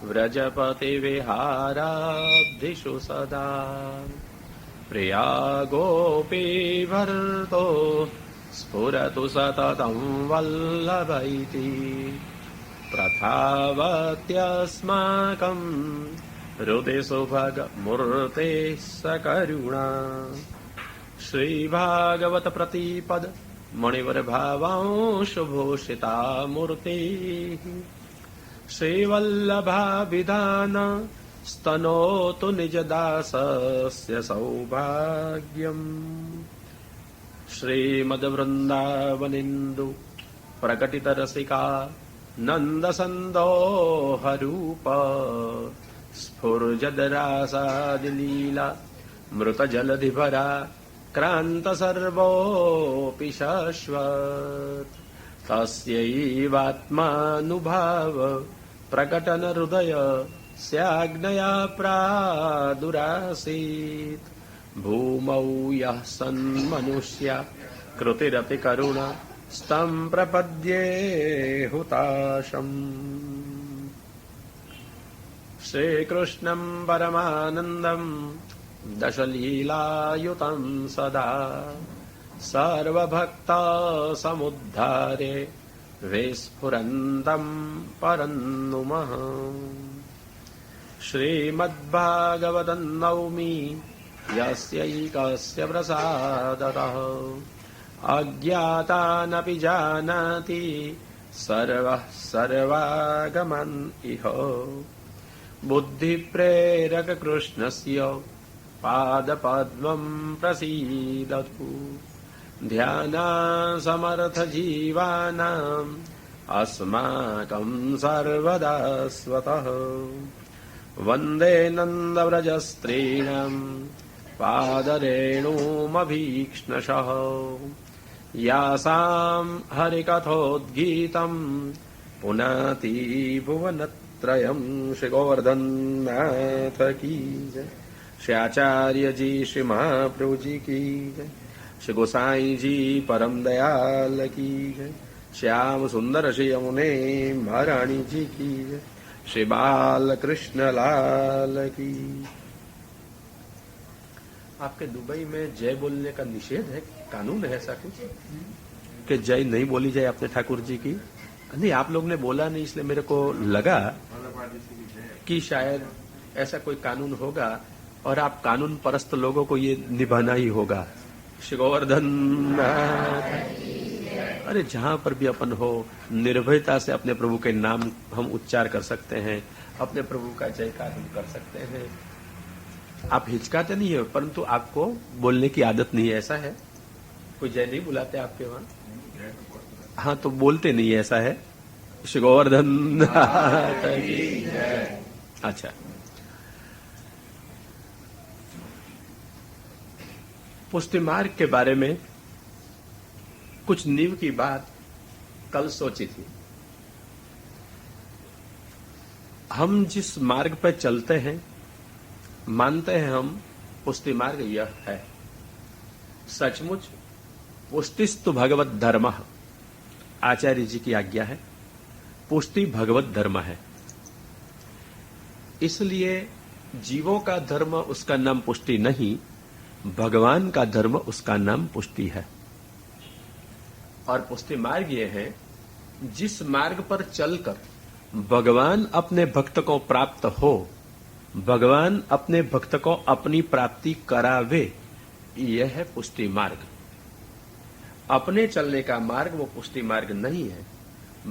व्रजपति विहाराब्धिषु सदा प्रिया गोपी भर्तो स्फुरतु सततं वल्लभ इति प्रथावत्यस्माकं हृदि सुभगमूर्ते सकरुणा श्रीभागवत प्रतिपद मणिवर भावांशुभूषिता मूर्ति श्रीवल्लभाभिधान स्तनोतु निजदासस्य सौभाग्यम् श्रीमद्वृन्दावनिन्दु प्रकटितरसिका नन्दसन्दोहरूप स्फुर्जदरासादिलीला मृतजलधिभरा क्रान्तसर्वोऽपि शाश्वत् तस्यैवात्मानुभाव प्रकटनहृदय स्याज्ञया प्रादुरासीत् भूमौ यः सन्मनुष्या कृतिरपि करुणा स्तं प्रपद्ये हुताशम् श्रीकृष्णं परमानन्दं दशलीलायुतं सदा सर्वभक्तसमुद्धारे विस्फुरन्तं परं नुमः श्रीमद्भागवतं नौमि यस्यैकस्य प्रसादतः अज्ञातानपि जानाति सर्वः सर्वागमन् इह बुद्धिप्रेरक कृष्णस्य पादपद्मं प्रसीदतु ध्यानासमर्थ जीवानाम् अस्माकं सर्वदा स्वतः वन्दे नन्दव्रजस्त्रीणां पादरेणुमभीक्ष्णशः यासां हरिकथोद्गीतं पुनाति भुवनत्रयं श्री गोवर्धन नाथ की जय श्री आचार्य जी श्री महाप्रभु जी की जय श्री गोसाई जी परम दयाल की जय श्याम सुंदर श्री यमुने महारानी जी की जय श्री बाल कृष्ण लाल की। आपके दुबई में जय बोलने का निषेध है, कानून है ऐसा कुछ कि जय नहीं बोली जाए अपने ठाकुर जी की? नहीं, आप लोग ने बोला नहीं इसलिए मेरे को लगा कि शायद ऐसा कोई कानून होगा और आप कानून परस्त लोगों को ये निभाना ही होगा। श्री गोवर्धन अरे जहां पर भी अपन हो निर्भयता से अपने प्रभु के नाम हम उच्चार कर सकते हैं, अपने प्रभु का जयकार हम कर सकते हैं। आप हिचकाते नहीं है, परंतु आपको बोलने की आदत नहीं है, ऐसा है? कोई जय नहीं बुलाते आपके वहां? हाँ, तो बोलते नहीं है, ऐसा है? श्री गोवर्धन अच्छा, पुष्टि मार्ग के बारे में कुछ नींव की बात कल सोची थी। हम जिस मार्ग पर चलते हैं, मानते हैं हम पुष्टि मार्ग यह है। सचमुच पुष्टिस्तु भगवत धर्म, आचार्य जी की आज्ञा है, पुष्टि भगवत धर्म है। इसलिए जीवों का धर्म उसका नाम पुष्टि नहीं, भगवान का धर्म उसका नाम पुष्टि है। और पुष्टि मार्ग ये है जिस मार्ग पर चलकर भगवान अपने भक्त को प्राप्त हो, भगवान अपने भक्त को अपनी प्राप्ति करावे, यह है पुष्टि मार्ग। अपने चलने का मार्ग वो पुष्टि मार्ग नहीं है,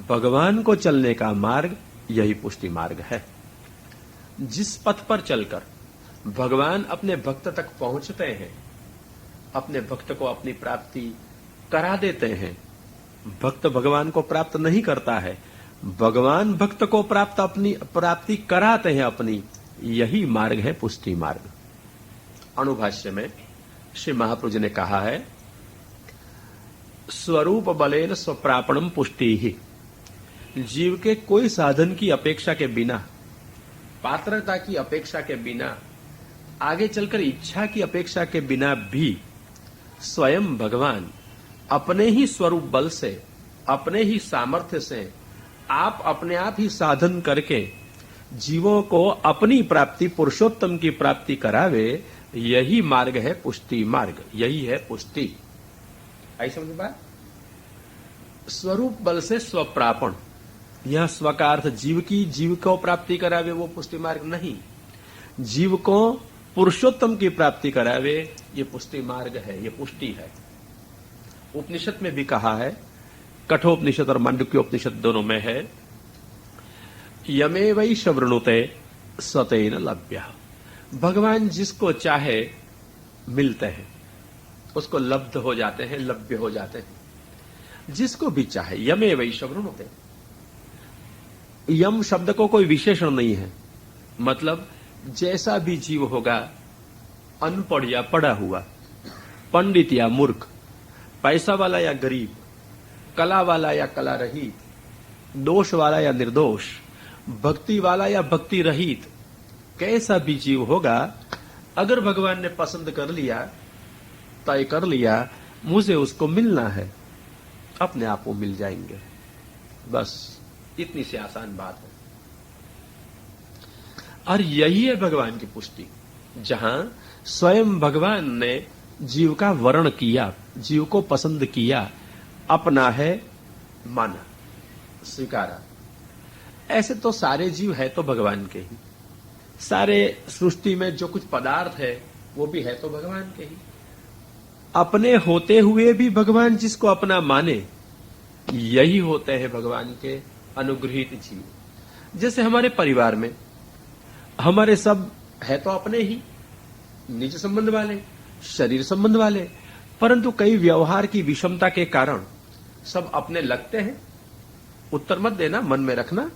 भगवान को चलने का मार्ग यही पुष्टि मार्ग है। जिस पथ पर चलकर भगवान अपने भक्त तक पहुंचते हैं, अपने भक्त को अपनी प्राप्ति करा देते हैं। भक्त भगवान को प्राप्त नहीं करता है, भगवान भक्त को अपनी प्राप्ति कराते हैं अपनी, यही मार्ग है पुष्टि मार्ग। अणुभाष्य में श्री महाप्रभु जी ने कहा है, स्वरूप बलेन स्वप्रापणम पुष्टि ही। जीव के कोई साधन की अपेक्षा के बिना, पात्रता की अपेक्षा के बिना, आगे चलकर इच्छा की अपेक्षा के बिना भी स्वयं भगवान अपने ही स्वरूप बल से, अपने ही सामर्थ्य से आप अपने आप ही साधन करके जीवों को अपनी प्राप्ति, पुरुषोत्तम की प्राप्ति करावे, यही मार्ग है पुष्टि मार्ग, यही है पुष्टि। आई समझ बात? स्वरूप बल से स्वप्रापण, यह स्व का अर्थ जीव की, जीव को प्राप्ति करावे वो पुष्टि मार्ग नहीं, जीव को पुरुषोत्तम की प्राप्ति करावे ये पुष्टि मार्ग है, ये पुष्टि है। उपनिषद में भी कहा है, कठोपनिषद और मांडुक्योपनिषद दोनों में है, यमे वै शवृणुते सतेन लभ्य। भगवान जिसको चाहे मिलते हैं, उसको लब्ध हो जाते हैं, लभ्य हो जाते हैं, जिसको भी चाहे। यमे वै शवृणुते, यम शब्द को कोई विशेषण नहीं है, मतलब जैसा भी जीव होगा, अनपढ़ या पढ़ा हुआ, पंडित या मूर्ख, पैसा वाला या गरीब, कला वाला या कला रहित, दोष वाला या निर्दोष, भक्ति वाला या भक्ति रहित, कैसा भी जीव होगा, अगर भगवान ने पसंद कर लिया, तय कर लिया, मुझे उसको मिलना है, अपने आप वो मिल जाएंगे। बस इतनी सी आसान बात है। और यही है भगवान की पुष्टि, जहां स्वयं भगवान ने जीव का वर्ण किया, जीव को पसंद किया, अपना है, माना, स्वीकारा। ऐसे तो सारे जीव है तो भगवान के ही, सारे सृष्टि में जो कुछ पदार्थ है वो भी है तो भगवान के ही। अपने होते हुए भी भगवान जिसको अपना माने, यही होते हैं भगवान के अनुग्रहित जीव। जैसे हमारे परिवार में हमारे सब है तो अपने ही, निज संबंध वाले, शरीर संबंध वाले, परंतु कई व्यवहार की विषमता के कारण सब अपने लगते हैं। उत्तर मत देना, मन में रखना।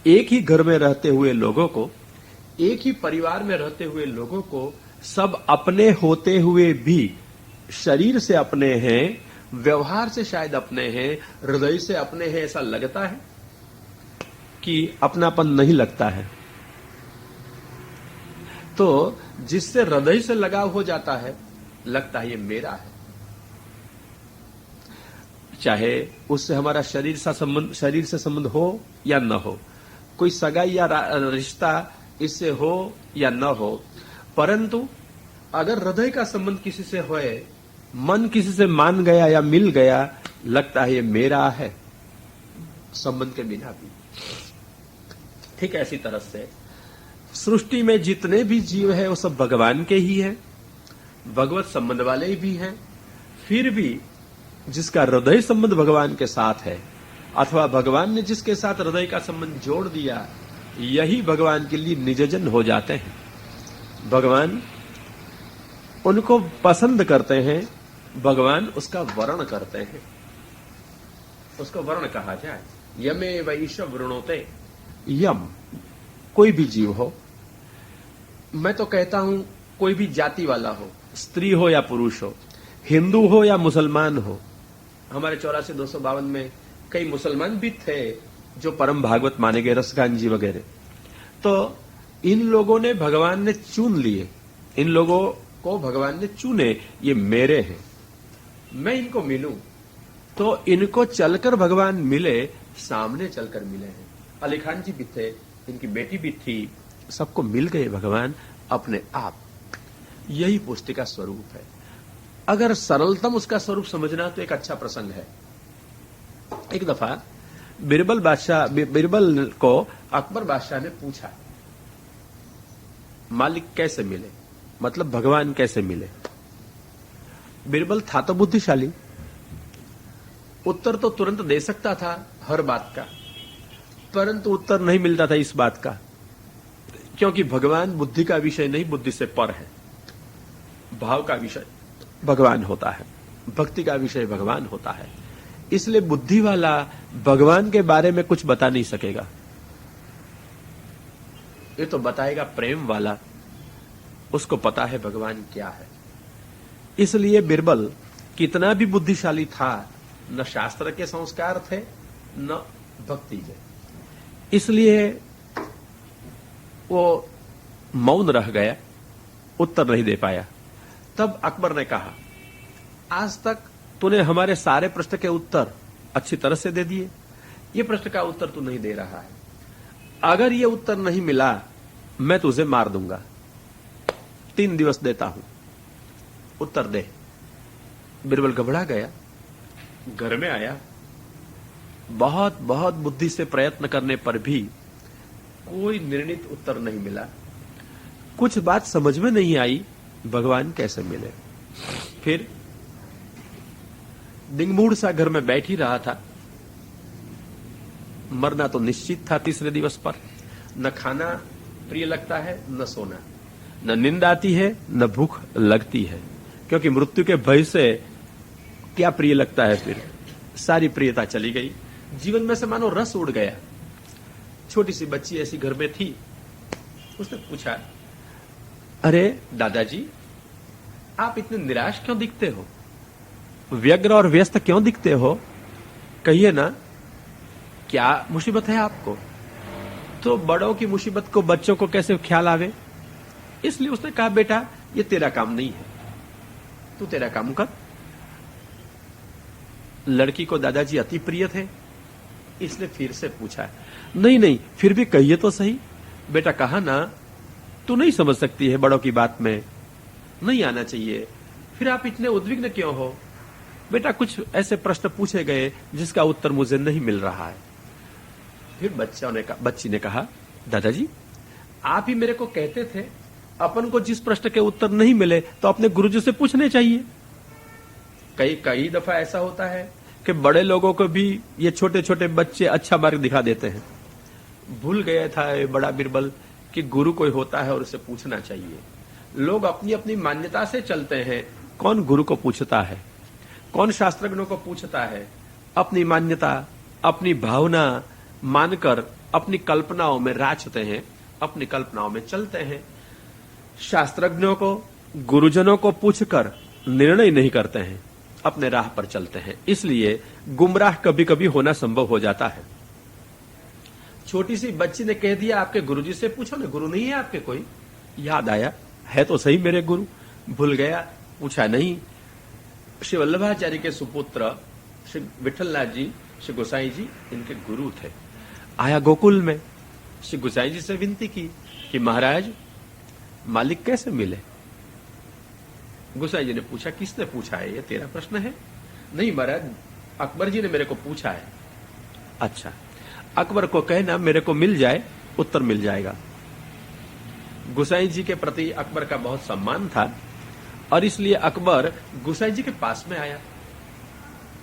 एक ही घर में रहते हुए लोगों को, एक ही परिवार में रहते हुए लोगों को सब अपने होते हुए भी शरीर से अपने हैं, व्यवहार से शायद अपने हैं, हृदय से अपने हैं, ऐसा लगता है कि अपनापन नहीं लगता है। तो जिससे हृदय से लगाव हो जाता है, लगता है ये मेरा है, चाहे उससे हमारा शरीर से संबंध हो या न हो, कोई सगाई या रिश्ता इससे हो या न हो, परंतु अगर हृदय का संबंध किसी से होए, मन किसी से मान गया या मिल गया, लगता है ये मेरा है, संबंध के बिना भी। ठीक ऐसी तरह से सृष्टि में जितने भी जीव है वो सब भगवान के ही है, भगवत संबंध वाले भी हैं। फिर भी जिसका हृदय संबंध भगवान के साथ है, अथवा भगवान ने जिसके साथ हृदय का संबंध जोड़ दिया, यही भगवान के लिए निजजन हो जाते हैं। भगवान उनको पसंद करते हैं, भगवान उसका वर्ण करते हैं, उसको वर्ण कहा जाए। यमे वैश वृणोते, यम कोई भी जीव हो, मैं तो कहता हूं कोई भी जाति वाला हो, स्त्री हो या पुरुष हो, हिंदू हो या मुसलमान हो। हमारे 84-252 में कई मुसलमान भी थे जो परम भागवत माने गए, रसगान जी वगैरह। तो इन लोगों ने भगवान ने चुन लिए, इन लोगों को भगवान ने चुने, ये मेरे हैं, मैं इनको मिलूं। तो इनको चलकर भगवान मिले, सामने चलकर मिले हैं। अली खान जी भी थे, इनकी बेटी भी थी, सबको मिल गए भगवान अपने आप। यही पुष्टि का स्वरूप है। अगर सरलतम उसका स्वरूप समझना तो एक अच्छा प्रसंग है। एक दफा बिरबल को अकबर बादशाह ने पूछा, मालिक कैसे मिले, मतलब भगवान कैसे मिले। बिरबल था तो बुद्धिशाली, उत्तर तो तुरंत दे सकता था हर बात का, परंतु उत्तर नहीं मिलता था इस बात का, क्योंकि भगवान बुद्धि का विषय नहीं, बुद्धि से पर है। भाव का विषय भगवान होता है, भक्ति का विषय भगवान होता है। इसलिए बुद्धि वाला भगवान के बारे में कुछ बता नहीं सकेगा, ये तो बताएगा प्रेम वाला, उसको पता है भगवान क्या है। इसलिए बिरबल कितना भी बुद्धिशाली था, न शास्त्र के संस्कार थे न भक्ति के, इसलिए वो मौन रह गया, उत्तर नहीं दे पाया। तब अकबर ने कहा, आज तक तूने हमारे सारे प्रश्न के उत्तर अच्छी तरह से दे दिए, ये प्रश्न का उत्तर तू नहीं दे रहा है। अगर ये उत्तर नहीं मिला मैं तुझे मार दूंगा। 3 दिवस देता हूं, उत्तर दे। बिरबल घबरा गया, घर में आया। बहुत बहुत बुद्धि से प्रयत्न करने पर भी कोई निर्णित उत्तर नहीं मिला। कुछ बात समझ में नहीं आई, भगवान कैसे मिले। फिर दिंगमूढ़ सा घर में बैठ ही रहा था। मरना तो निश्चित था 3रे दिवस पर। न खाना प्रिय लगता है, न सोना, न नींद आती है, न भूख लगती है, क्योंकि मृत्यु के भय से क्या प्रिय लगता है। फिर सारी प्रियता चली गई, जीवन में से मानो रस उड़ गया। छोटी सी बच्ची ऐसी घर में थी, उसने पूछा, अरे दादाजी, आप इतने निराश क्यों दिखते हो, व्यग्र और व्यस्त क्यों दिखते हो, कहिए ना, क्या मुसीबत है आपको। तो बड़ों की मुसीबत को बच्चों को कैसे ख्याल आवे, इसलिए उसने कहा, बेटा ये तेरा काम नहीं है, तू तेरा काम कर। लड़की को दादाजी अति प्रिय थे, इसने फिर से पूछा, नहीं नहीं फिर भी कहिए तो सही। बेटा कहा ना, तू नहीं समझ सकती है, बड़ों की बात में नहीं आना चाहिए, फिर आप इतने उद्विग्न क्यों हो। बेटा कुछ ऐसे प्रश्न पूछे गए जिसका उत्तर मुझे नहीं मिल रहा है। फिर बच्ची ने कहा, दादाजी आप ही मेरे को कहते थे, अपन को जिस प्रश्न के उत्तर नहीं मिले तो अपने गुरुजी से पूछने चाहिए। कई दफा ऐसा होता है कि बड़े लोगों को भी ये छोटे छोटे बच्चे अच्छा मार्ग दिखा देते हैं। भूल गया था ये बड़ा बिरबल कि गुरु कोई होता है और उसे पूछना चाहिए। लोग अपनी अपनी मान्यता से चलते हैं, कौन गुरु को पूछता है, कौन शास्त्रज्ञों को पूछता है। अपनी मान्यता, अपनी भावना मानकर अपनी कल्पनाओं में राचते हैं, अपनी कल्पनाओं में चलते हैं। शास्त्रज्ञों को, गुरुजनों को पूछकर निर्णय नहीं करते हैं, अपने राह पर चलते हैं। इसलिए गुमराह कभी कभी होना संभव हो जाता है। छोटी सी बच्ची ने कह दिया, आपके गुरुजी से पूछो ना, गुरु नहीं है आपके कोई। याद आया, है तो सही मेरे गुरु, भूल गया, पूछा नहीं। श्री वल्लभाचार्य के सुपुत्र श्री विठलनाथ जी, श्री गोसाई जी इनके गुरु थे। आया गोकुल में, श्री गोसाई जी से विनती की कि महाराज मालिक कैसे मिले। गोसाई जी ने पूछा, किसने पूछा है, ये तेरा प्रश्न है। नहीं महाराज, अकबर जी ने मेरे को पूछा है। अच्छा, अकबर को कहना मेरे को मिल जाए, उत्तर मिल जाएगा। गोसाई जी के प्रति अकबर का बहुत सम्मान था और इसलिए अकबर गोसाई जी के पास में आया।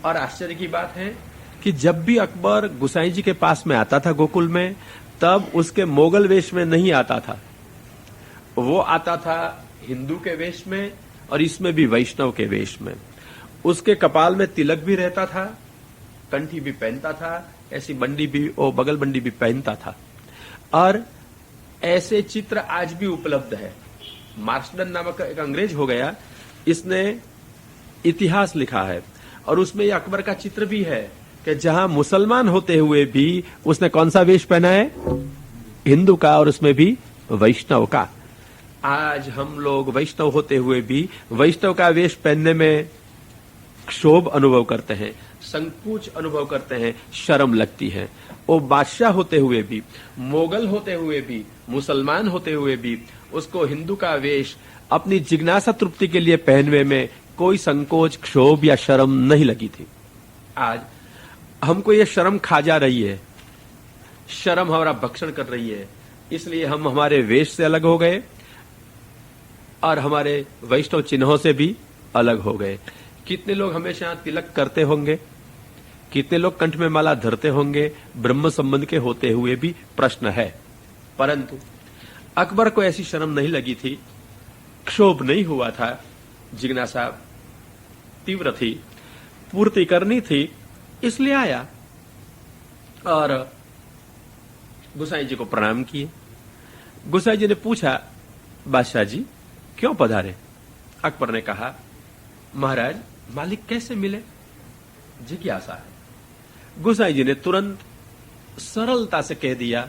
और आश्चर्य की बात है कि जब भी अकबर गोसाई जी के पास में आता था गोकुल में, तब उसके मोगल वेश में नहीं आता था, वो आता था हिंदू के वेश में और इसमें भी वैष्णव के वेश में। उसके कपाल में तिलक भी रहता था, कंठी भी पहनता था, ऐसी बंडी भी, ओ बगल बंडी भी पहनता था। और ऐसे चित्र आज भी उपलब्ध है। मार्सडन नामक एक अंग्रेज हो गया, इसने इतिहास लिखा है और उसमें ये अकबर का चित्र भी है कि जहां मुसलमान होते हुए भी उसने कौन सा वेश पहना है, हिंदू का, और उसमें भी वैष्णव का। आज हम लोग वैष्णव होते हुए भी वैष्णव का वेश पहनने में क्षोभ अनुभव करते हैं, संकोच अनुभव करते हैं, शर्म लगती है। वो बादशाह होते हुए भी, मोगल होते हुए भी, मुसलमान होते हुए भी उसको हिंदू का वेश अपनी जिज्ञासा तृप्ति के लिए पहनने में कोई संकोच, क्षोभ या शर्म नहीं लगी थी। आज हमको ये शर्म खा जा रही है, शर्म हमारा भक्षण कर रही है, इसलिए हम हमारे वेश से अलग हो गए और हमारे वैष्णव चिन्हों से भी अलग हो गए। कितने लोग हमेशा तिलक करते होंगे, कितने लोग कंठ में माला धरते होंगे, ब्रह्म संबंध के होते हुए भी प्रश्न है। परंतु अकबर को ऐसी शर्म नहीं लगी थी, क्षोभ नहीं हुआ था, जिज्ञासा तीव्र थी, पूर्ति करनी थी, इसलिए आया और गोसाई जी को प्रणाम किए। गोसाई जी ने पूछा, बादशाह जी क्यों पधारे। अकबर ने कहा, महाराज मालिक कैसे मिले, जिज्ञासा है। गोसाई जी ने तुरंत सरलता से कह दिया,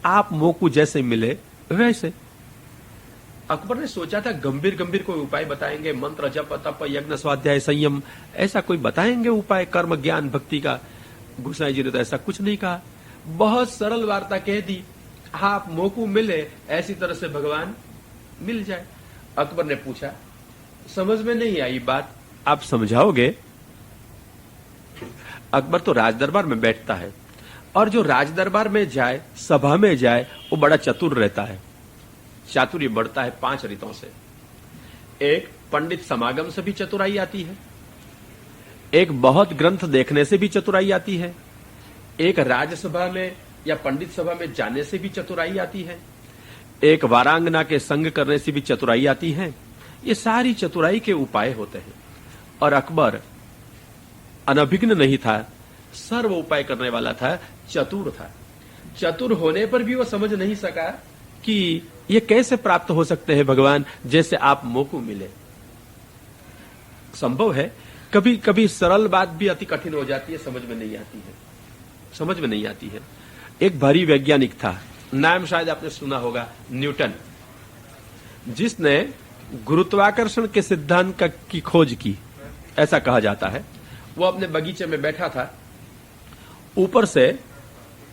आप मोकू जैसे मिले वैसे। अकबर ने सोचा था गंभीर गंभीर कोई उपाय बताएंगे, मंत्र जप तप यज्ञ स्वाध्याय संयम, ऐसा कोई बताएंगे उपाय, कर्म ज्ञान भक्ति का। गोसाई जी ने तो ऐसा कुछ नहीं कहा, बहुत सरल वार्ता कह दी, आप मोकू मिले ऐसी तरह से भगवान मिल जाए। अकबर ने पूछा, समझ में नहीं आई बात, आप समझाओगे? अकबर तो राजदरबार में बैठता है, और जो राजदरबार में जाए, सभा में जाए, वो बड़ा चतुर रहता है। चातुर्य बढ़ता है 5 रीतों से। एक, पंडित समागम से भी चतुराई आती है। एक, बहुत ग्रंथ देखने से भी चतुराई आती है। एक, राजसभा में या पंडित सभा में जाने से भी चतुराई आती है। एक, वारांगना के संग करने से भी चतुराई आती है। ये सारी चतुराई के उपाय होते हैं, और अकबर अनभिज्ञ नहीं था, सर्व उपाय करने वाला था, चतुर था। चतुर होने पर भी वो समझ नहीं सका कि ये कैसे प्राप्त हो सकते हैं भगवान, जैसे आप मोकू मिले। संभव है कभी कभी सरल बात भी अति कठिन हो जाती है, समझ में नहीं आती है, समझ में नहीं आती है। एक भारी वैज्ञानिक था, नाम शायद आपने सुना होगा, न्यूटन, जिसने गुरुत्वाकर्षण के सिद्धांत की खोज की, ऐसा कहा जाता है। वो अपने बगीचे में बैठा था, ऊपर से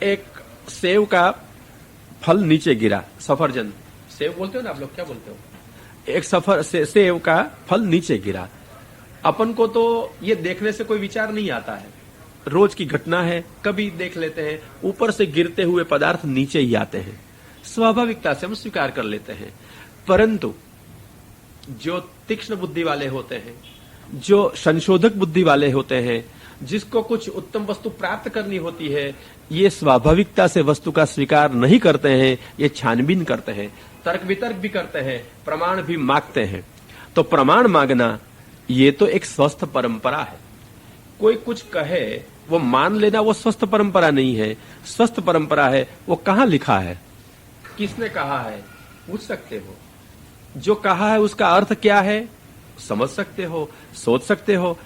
एक सेव का फल नीचे गिरा, सफरजन, सेव बोलते हो ना आप लोग, क्या बोलते हो? एक सेव का फल नीचे गिरा। अपन को तो ये देखने से कोई विचार नहीं आता है, रोज की घटना है, कभी देख लेते हैं, ऊपर से गिरते हुए पदार्थ नीचे ही आते हैं, स्वाभाविकता से हम स्वीकार कर लेते हैं। परंतु जो तीक्ष्ण बुद्धि वाले होते हैं, जो संशोधक बुद्धि वाले होते हैं, जिसको कुछ उत्तम वस्तु प्राप्त करनी होती है, ये स्वाभाविकता से वस्तु का स्वीकार नहीं करते हैं, ये छानबीन करते हैं, तर्क वितर्क भी करते हैं, प्रमाण भी मांगते हैं। तो प्रमाण मांगना ये तो एक स्वस्थ परंपरा है। कोई कुछ कहे वो मान लेना, वो स्वस्थ परंपरा नहीं है। स्वस्थ परंपरा है वो कहां लिखा है, किसने कहा है, पूछ सकते हो। जो कहा है उसका अर्थ क्या है, समझ सकते हो, सोच सकते हो,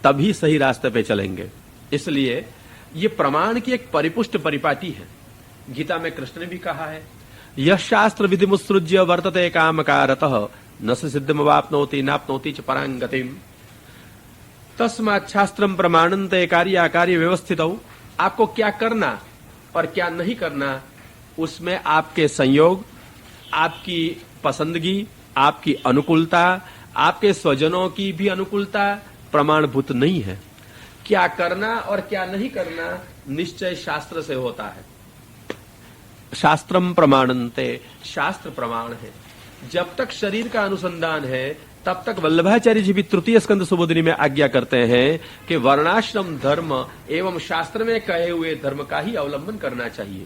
तभी सही रास्ते पे चलेंगे। इसलिए ये प्रमाण की एक परिपुष्ट परिपाटी है। गीता में कृष्ण ने भी कहा है, यह शास्त्र विधि मुत्सृज्य वर्तते कामकारतः न सिद्धिमवाप्नोति नाप्नोति च परां गतिम् तस्मात् शास्त्रम प्रमाणन्ते कार्याकार्य व्यवस्थितौ। आपको क्या करना और क्या नहीं करना, उसमें आपके संयोग, आपकी पसंदगी, आपकी अनुकूलता, आपके स्वजनों की भी अनुकूलता प्रमाणभूत नहीं है। क्या करना और क्या नहीं करना निश्चय शास्त्र से होता है। शास्त्रम प्रमाणन्ते, शास्त्र प्रमाण है। जब तक शरीर का अनुसंधान है तब तक वल्लभाचार्य जी भी तृतीय स्कंद सुबोधिनी में आज्ञा करते हैं कि वर्णाश्रम धर्म एवं शास्त्र में कहे हुए धर्म का ही अवलंबन करना चाहिए।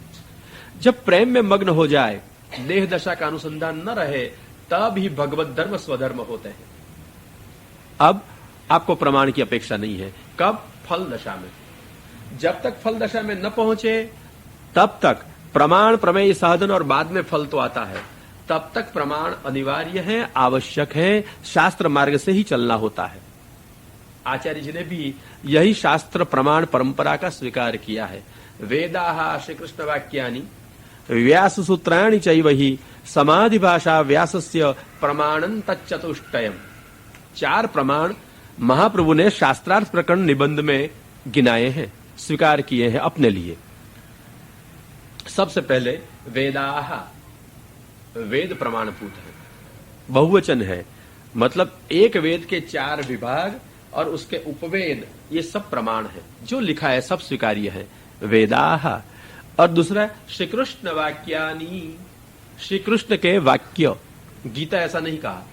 जब प्रेम में मग्न हो जाए, देह दशा का अनुसंधान न रहे, तब ही भगवत धर्म स्वधर्म होते हैं। अब आपको प्रमाण की अपेक्षा नहीं है। कब? फल दशा में। जब तक फल दशा में न पहुंचे तब तक प्रमाण प्रमेय साधन और बाद में फल तो आता है, तब तक प्रमाण अनिवार्य है, आवश्यक है, शास्त्र मार्ग से ही चलना होता है। आचार्य जी ने भी यही शास्त्र प्रमाण परंपरा का स्वीकार किया है। वेदाः श्री कृष्ण वाक्यानि व्यास सूत्राणि चैवहि समाधि भाषा व्यासस्य प्रमाणं तच्चतुष्टयम्। 4 प्रमाण महाप्रभु ने शास्त्रार्थ प्रकरण निबंध में गिनाए हैं, स्वीकार किए हैं अपने लिए। सबसे पहले वेदाः, वेद प्रमाणभूत है, बहुवचन है, मतलब एक वेद के 4 विभाग और उसके उपवेद, ये सब प्रमाण है। जो लिखा है सब स्वीकार्य है, वेदाः। और दूसरा श्री कृष्ण वाक्यानि, श्री कृष्ण के वाक्य। गीता ऐसा नहीं कहा,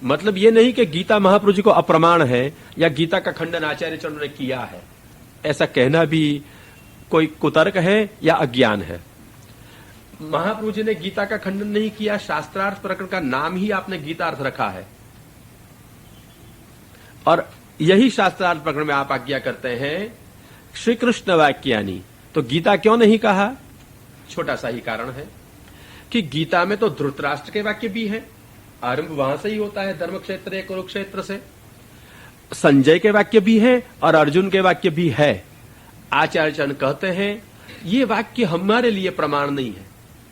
मतलब ये नहीं कि गीता महाप्रभु जी को अप्रमाण है या गीता का खंडन आचार्य चरण ने किया है, ऐसा कहना भी कोई कुतर्क है या अज्ञान है। महाप्रभु जी ने गीता का खंडन नहीं किया, शास्त्रार्थ प्रकरण का नाम ही आपने गीतार्थ रखा है, और यही शास्त्रार्थ प्रकरण में आप आज्ञा करते हैं श्री कृष्ण वाक्यानि। तो गीता क्यों नहीं कहा? छोटा सा ही कारण है कि गीता में तो धृतराष्ट्र के वाक्य भी है, आरंभ वहां से ही होता है, धर्म क्षेत्र कुरुक्षेत्र से। संजय के वाक्य भी है और अर्जुन के वाक्य भी है। आचार्य चरण कहते हैं ये वाक्य हमारे लिए प्रमाण नहीं है,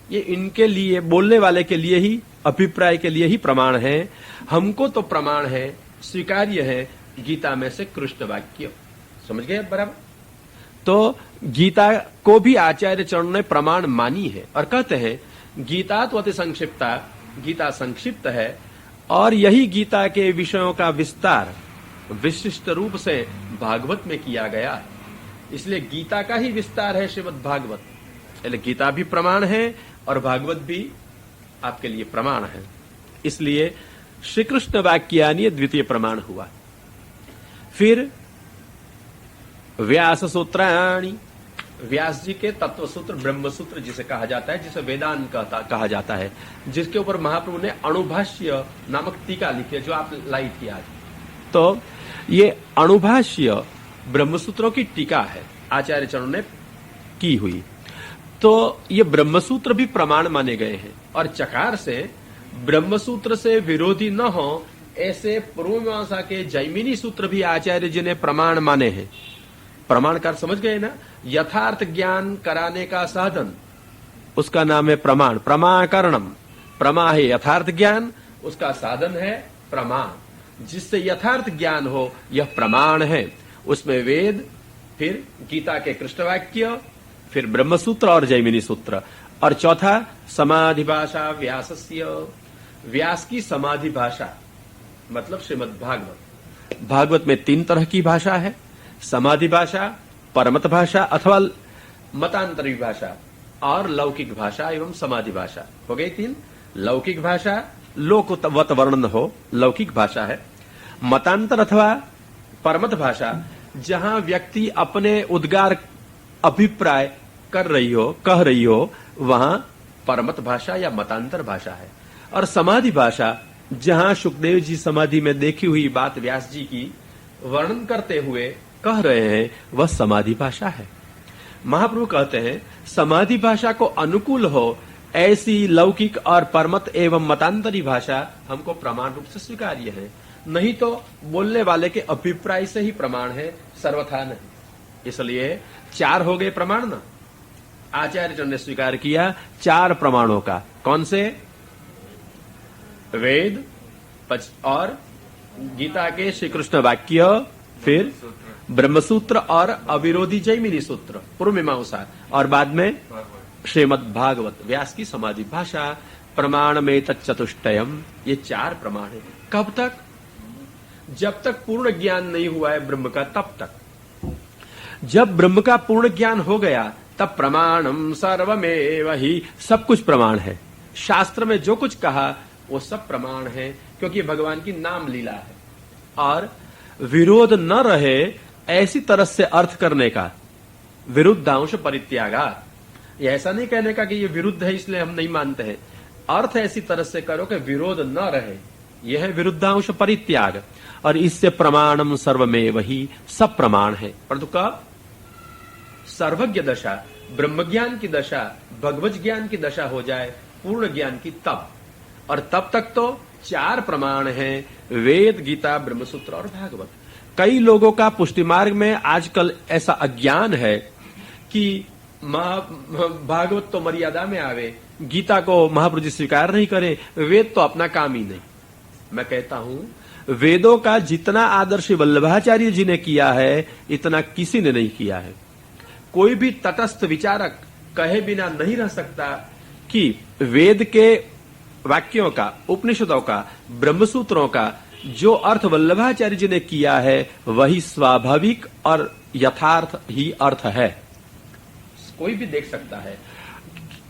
ये इनके लिए, बोलने वाले के लिए ही, अभिप्राय के लिए ही प्रमाण है। हमको तो प्रमाण है, स्वीकार्य है गीता में से कृष्ण वाक्य, समझ गए बराबर? तो गीता को भी आचार्य चरण ने प्रमाण मानी है और कहते हैं गीता तो अति संक्षिप्ता, गीता संक्षिप्त है और यही गीता के विषयों का विस्तार विशिष्ट रूप से भागवत में किया गया है। इसलिए गीता का ही विस्तार है श्रीमद् भागवत। इसलिए गीता भी प्रमाण है और भागवत भी आपके लिए प्रमाण है। इसलिए श्री कृष्ण वाक्यानि द्वितीय प्रमाण हुआ। फिर व्यास सूत्राणि, व्यास जी के तत्व सूत्र, ब्रह्म सूत्र जिसे कहा जाता है, जिसे वेदांत कहा जाता है, जिसके ऊपर महाप्रभु ने अणुभाष्य नामक टीका लिखी है, जो आप लाई थी आज। तो ये अणुभाष्य ब्रह्मसूत्रों की टीका है, आचार्य चरण ने की हुई। तो ये ब्रह्मसूत्र भी प्रमाण माने गए हैं और चकार से ब्रह्मसूत्र से विरोधी न हो ऐसे पूर्व मीमांसा के जैमिनी सूत्र भी आचार्य जी ने प्रमाण माने हैं। प्रमाण कर समझ गए ना? यथार्थ ज्ञान कराने का साधन, उसका नाम है प्रमाण। प्रमाकरणम, प्रमा है यथार्थ ज्ञान, उसका साधन है प्रमाण। जिससे यथार्थ ज्ञान हो यह प्रमाण है। उसमें वेद, फिर गीता के कृष्ण वाक्य, फिर ब्रह्मसूत्र और जैमिनी सूत्र, और चौथा समाधि भाषा व्यासस्य, व्यास की समाधि भाषा मतलब श्रीमद् भागवत। भागवत में 3 तरह की भाषा है, समाधि भाषा, परमत भाषा अथवा मतांतरी भाषा और लौकिक भाषा एवं समाधि भाषा। हो गई 3। लौकिक भाषा लोकवत वर्णन हो, लौकिक भाषा है। मतांतर अथवा परमत भाषा जहां व्यक्ति अपने उद्गार अभिप्राय कर रही हो, कह रही हो, वहां परमत भाषा या मतांतर भाषा है। और समाधि भाषा जहां सुखदेव जी समाधि में देखी हुई बात व्यास जी की वर्णन करते हुए कह रहे हैं, वह समाधि भाषा है। महाप्रभु कहते हैं समाधि भाषा को अनुकूल हो ऐसी लौकिक और परमत एवं मतांतरी भाषा हमको प्रमाण रूप से स्वीकार्य है, नहीं तो बोलने वाले के अभिप्राय से ही प्रमाण है, सर्वथा नहीं। इसलिए 4 हो गए प्रमाण ना। आचार्य चरण ने स्वीकार किया 4 प्रमाणों का। कौन से? वेद और गीता के श्री कृष्ण वाक्य, फिर ब्रह्मसूत्र और अविरोधी जैमिनी सूत्र पूर्व मीमांसा, और बाद में श्रीमद् भागवत व्यास की समाधि भाषा। प्रमाण में तत्चतुष्टयम, ये 4 प्रमाण है। कब तक? जब तक पूर्ण ज्ञान नहीं हुआ है ब्रह्म का, तब तक। जब ब्रह्म का पूर्ण ज्ञान हो गया तब प्रमाणम सर्वमेव ही, सब कुछ प्रमाण है। शास्त्र में जो कुछ कहा वो सब प्रमाण है, क्योंकि भगवान की नाम लीला है। और विरोध न रहे ऐसी तरह से अर्थ करने का, विरुद्धांश परित्यागा। ये ऐसा नहीं कहने का कि ये विरुद्ध है इसलिए हम नहीं मानते हैं। अर्थ ऐसी तरह से करो कि विरोध न रहे, यह है विरुद्धांश परित्याग। और इससे प्रमाणम सर्वमेव ही, सब प्रमाण है। परंतु कब? सर्वज्ञ दशा, ब्रह्म ज्ञान की दशा, भगवत ज्ञान की दशा हो जाए, पूर्ण ज्ञान की, तब। और तब तक तो 4 प्रमाण हैं, वेद, गीता, ब्रह्मसूत्र और भागवत। कई लोगों का पुष्टि मार्ग में आजकल ऐसा अज्ञान है कि भागवत तो मर्यादा में आवे, गीता को महाप्रभु जी स्वीकार नहीं करें, वेद तो अपना काम ही नहीं। मैं कहता हूं वेदों का जितना आदर्श वल्लभाचार्य जी ने किया है इतना किसी ने नहीं किया है। कोई भी तटस्थ विचारक कहे बिना नहीं रह सकता कि वेद के वाक्यों का, उपनिषदों का, ब्रह्मसूत्रों का जो अर्थ वल्लभाचार्य जी ने किया है वही स्वाभाविक और यथार्थ ही अर्थ है। कोई भी देख सकता है।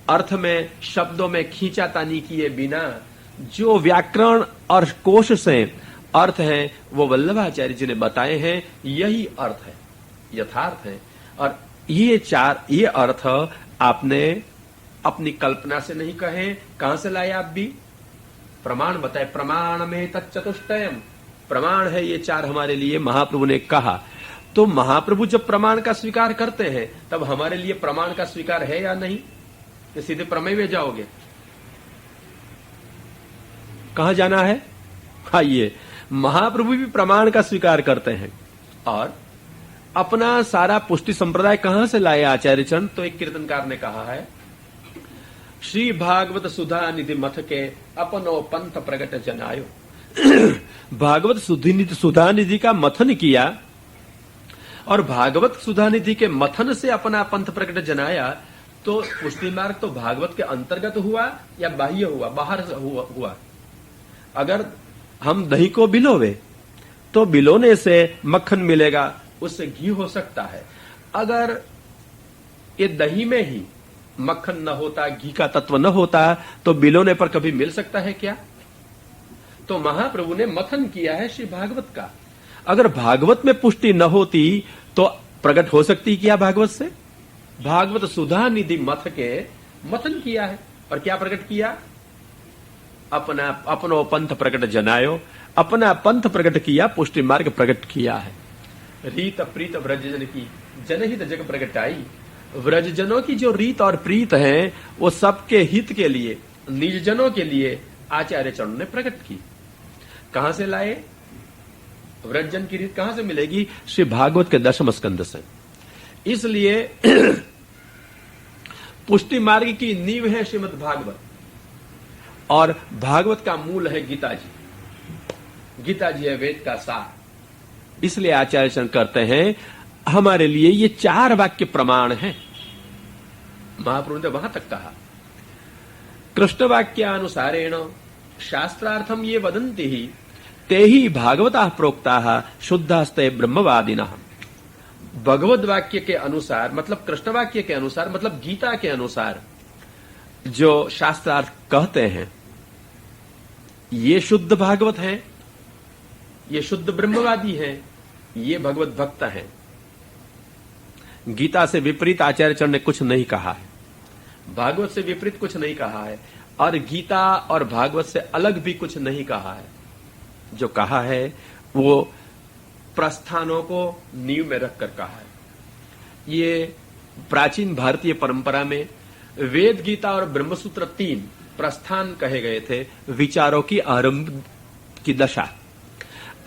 अर्थ में, शब्दों में खींचातानी किए बिना जो व्याकरण और कोश से अर्थ है वो वल्लभाचार्य जी ने बताए हैं, यही अर्थ है, यथार्थ है। और ये अर्थ आपने अपनी कल्पना से नहीं कहे, कहां से लाए? आप भी प्रमाण बताए। प्रमाण में तत्चतुष्टयम, प्रमाण है ये 4 हमारे लिए, महाप्रभु ने कहा। तो महाप्रभु जब प्रमाण का स्वीकार करते हैं तब हमारे लिए प्रमाण का स्वीकार है या नहीं? कि सीधे प्रमेय में जाओगे? कहां जाना है? आइए, महाप्रभु भी प्रमाण का स्वीकार करते हैं। और अपना सारा पुष्टि संप्रदाय कहां से लाए आचार्य चरण? तो एक कीर्तनकार ने कहा है, श्री भागवत सुधा निधि मथ के अपनो पंथ प्रगट जनायो। भागवत सुधा निधि का मथन किया और भागवत सुधानिधि के मथन से अपना पंथ प्रकट जनाया, तो पुष्टि मार्ग तो भागवत के अंतर्गत हुआ या बाह्य हुआ, बाहर हुआ। अगर हम दही को बिलोवे तो बिलोने से मक्खन मिलेगा, उससे घी हो सकता है। अगर ये दही में ही मक्खन न होता, घी का तत्व न होता, तो बिलोने पर कभी मिल सकता है क्या? तो महाप्रभु ने मथन किया है श्री भागवत का। अगर भागवत में पुष्टि न होती तो प्रकट हो सकती क्या भागवत से? भागवत सुधा निधि मथ के मथन किया है। और क्या प्रकट किया? अपनो पंथ प्रकट जनायो, अपना पंथ प्रकट किया, पुष्टि मार्ग प्रकट किया है। रीत प्रीत व्रजजन की जनहित जग प्रगटाई। व्रजजनों की जो रीत और प्रीत है वो सबके हित के लिए, निजजनों के लिए आचार्य चरण ने प्रकट की। कहां से लाए? व्रजजन की रीत कहां से मिलेगी? श्री भागवत के 10वें स्कंद से। इसलिए पुष्टि मार्ग की नींव है श्रीमद् भागवत, और भागवत का मूल है गीता जी। गीता जी है वेद का सार। इसलिए आचार्य चरण करते हैं हमारे लिए ये 4 वाक्य प्रमाण हैं। महाप्रभु ने वहां तक कहा, कृष्ण वाक्यानुसारेण शास्त्रार्थम ये वदन्ति ही ते ही भागवता प्रोक्ता शुद्धास्ते ब्रह्मवादिनः। भगवद वाक्य के अनुसार, मतलब कृष्ण वाक्य के अनुसार, मतलब गीता के अनुसार जो शास्त्रार्थ कहते हैं, ये शुद्ध भागवत हैं, ये शुद्ध ब्रह्मवादी हैं, ये भगवत भक्त हैं। गीता से विपरीत आचार्य चरण ने कुछ नहीं कहा है, भागवत से विपरीत कुछ नहीं कहा है, और गीता और भागवत से अलग भी कुछ नहीं कहा है। जो कहा है वो प्रस्थानों को नींव में रखकर कहा है। ये प्राचीन भारतीय परंपरा में वेद, गीता और ब्रह्मसूत्र 3 प्रस्थान कहे गए थे, विचारों की आरंभ की दशा।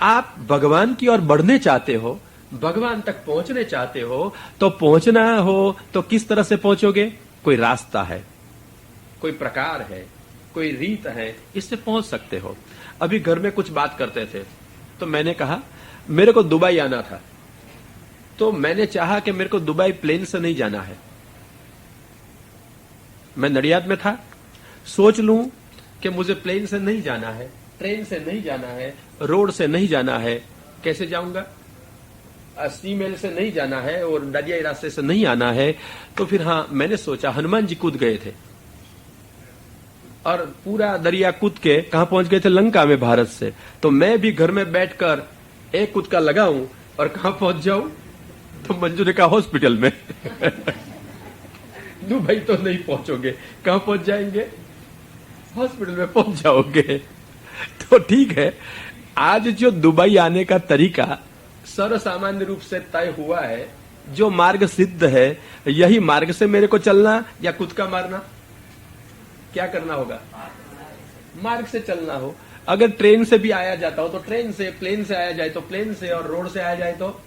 आप भगवान की ओर बढ़ने चाहते हो, भगवान तक पहुंचने चाहते हो, तो पहुंचना हो तो किस तरह से पहुंचोगे? कोई रास्ता है, कोई प्रकार है, कोई रीत है, इससे पहुंच सकते हो। अभी घर में कुछ बात करते थे तो मैंने कहा मेरे को दुबई आना था, तो मैंने चाहा कि मेरे को दुबई प्लेन से नहीं जाना है। मैं नडियाद में था, सोच लूं कि मुझे प्लेन से नहीं जाना है, ट्रेन से नहीं जाना है, रोड से नहीं जाना है, कैसे जाऊंगा? ईमेल से नहीं जाना है और दरियाई रास्ते से नहीं आना है। तो फिर हाँ, मैंने सोचा हनुमान जी कूद गए थे और पूरा दरिया कूद के कहां पहुंच गए थे? लंका में, भारत से। तो मैं भी घर में बैठकर एक कूदका लगाऊं और कहां पहुंच जाऊं? तो मंजू ने कहा हॉस्पिटल में। दुबई तो नहीं पहुंचोगे, कहां पहुंच जाएंगे? हॉस्पिटल में पहुंच जाओगे। तो ठीक है, आज जो दुबई आने का तरीका सर्व सामान्य रूप से तय हुआ है, जो मार्ग सिद्ध है, यही मार्ग से मेरे को चलना या कूदका मारना? क्या करना होगा? मार्ग से चलना हो। अगर ट्रेन से भी आया जाता हो तो ट्रेन से, प्लेन से आया जाए तो प्लेन से, और रोड से आया जाए तो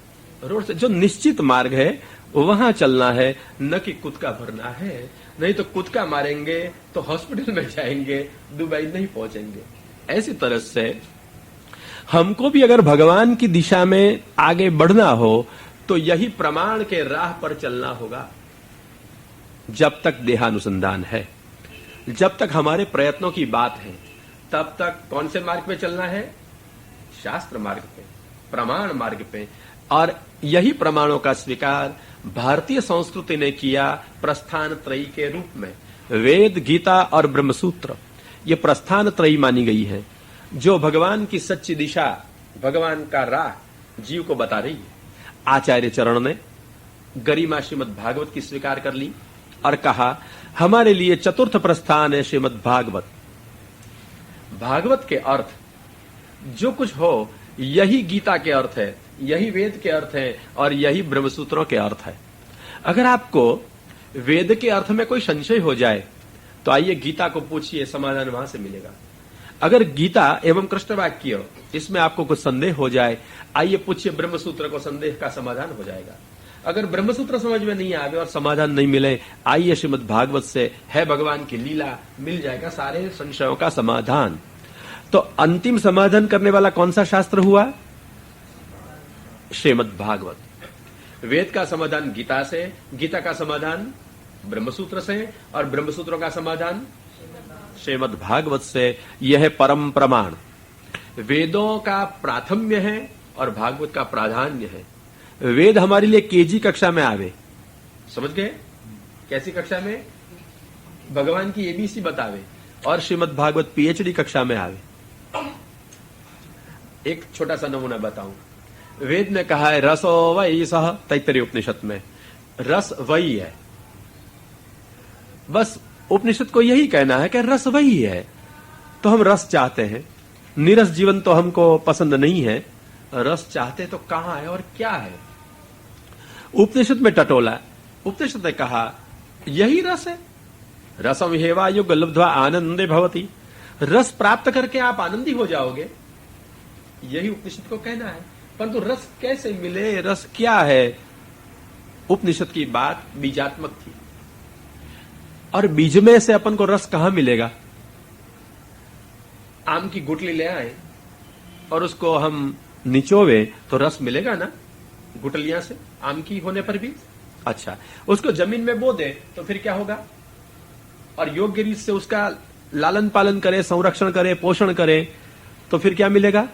रोड से। जो निश्चित मार्ग है वहां चलना है, न कि कूदका भरना है। नहीं तो कूदका मारेंगे तो हॉस्पिटल में जाएंगे, दुबई नहीं पहुंचेंगे। ऐसी तरह से हमको भी अगर भगवान की दिशा में आगे बढ़ना हो तो यही प्रमाण के राह पर चलना होगा। जब तक देहानुसंधान है, जब तक हमारे प्रयत्नों की बात है, तब तक कौन से मार्ग पे चलना है? शास्त्र मार्ग पे, प्रमाण मार्ग पे। और यही प्रमाणों का स्वीकार भारतीय संस्कृति ने किया प्रस्थान त्रयी के रूप में। वेद, गीता और ब्रह्मसूत्र ये प्रस्थान त्रयी मानी गई है, जो भगवान की सच्ची दिशा, भगवान का राह जीव को बता रही है। आचार्य चरण ने गरिमा श्रीमद् भागवत की स्वीकार कर ली और कहा हमारे लिए चतुर्थ प्रस्थान है श्रीमद् भागवत। भागवत के अर्थ जो कुछ हो, यही गीता के अर्थ है, यही वेद के अर्थ है और यही ब्रह्मसूत्रों के अर्थ है। अगर आपको वेद के अर्थ में कोई संशय हो जाए तो आइए गीता को पूछिए, समाधान वहां से मिलेगा। अगर गीता एवं कृष्ण वाक्य इसमें आपको कुछ संदेह हो जाए, आइए पूछिए ब्रह्मसूत्र को, संदेह का समाधान हो जाएगा। अगर ब्रह्मसूत्र समझ में नहीं आवे और समाधान नहीं मिले, आइए श्रीमद् भागवत से है भगवान की लीला, मिल जाएगा सारे संशयों का समाधान। तो अंतिम समाधान करने वाला कौन सा शास्त्र हुआ? श्रीमद् भागवत। वेद का समाधान गीता से, गीता का समाधान ब्रह्मसूत्र से, और ब्रह्मसूत्रों का समाधान श्रीमद् भागवत से। यह है परम प्रमाण। वेदों का प्राथम्य है और भागवत का प्राधान्य है। वेद हमारे लिए केजी कक्षा में आवे, समझ गए? कैसी कक्षा में? भगवान की एबीसी बतावे, और श्रीमद् भागवत पीएचडी कक्षा में आवे। एक छोटा सा नमूना बताऊं। वेद ने कहा है रसो वही सह, तैत्तरीय उपनिषद में रस वही है। बस उपनिषद को यही कहना है कि रस वही है। तो हम रस चाहते हैं, नीरस जीवन तो हमको पसंद नहीं है। रस चाहते तो कहां है और क्या है? उपनिषद में टटोला। उपनिषद ने कहा यही रस है। रसम हेवा युग लब्ध्वा आनंदे भवति। रस प्राप्त करके आप आनंदी हो जाओगे, यही उपनिषद को कहना है। परंतु रस कैसे मिले, रस क्या है? उपनिषद की बात बीजात्मक थी, और बीज में से अपन को रस कहां मिलेगा? आम की गुठली ले आए और उसको हम निचोवे तो रस मिलेगा ना, गुठलियां से, आम की होने पर भी। अच्छा, उसको जमीन में बो दे तो फिर क्या होगा? और योग्य रीत से उसका लालन पालन करे, संरक्षण करे, पोषण करे तो फिर क्या मिलेगा?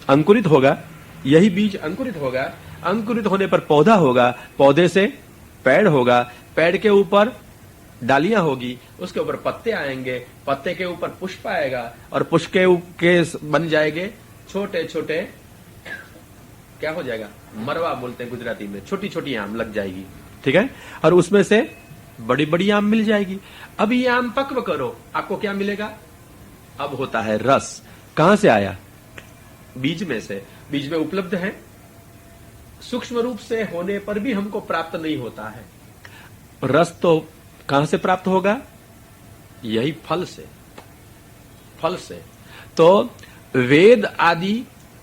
अंकुरित होगा। यही बीज अंकुरित होगा। अंकुरित होने पर पौधा होगा, पौधे से पेड़ होगा, पेड़ के ऊपर डालियां होगी, उसके ऊपर पत्ते आएंगे, पत्ते के ऊपर पुष्प आएगा, और पुष्प के बन जाएंगे छोटे छोटे, क्या हो जाएगा? मरवा बोलते हैं गुजराती में, छोटी छोटी आम लग जाएगी, ठीक है? और उसमें से बड़ी बड़ी आम मिल जाएगी। अब ये आम पक्व करो, आपको क्या मिलेगा? अब होता है रस। कहां से आया? बीज में से। बीज में उपलब्ध है, सूक्ष्म रूप से होने पर भी हमको प्राप्त नहीं होता है। रस तो कहां से प्राप्त होगा? यही फल से। फल से। तो वेद आदि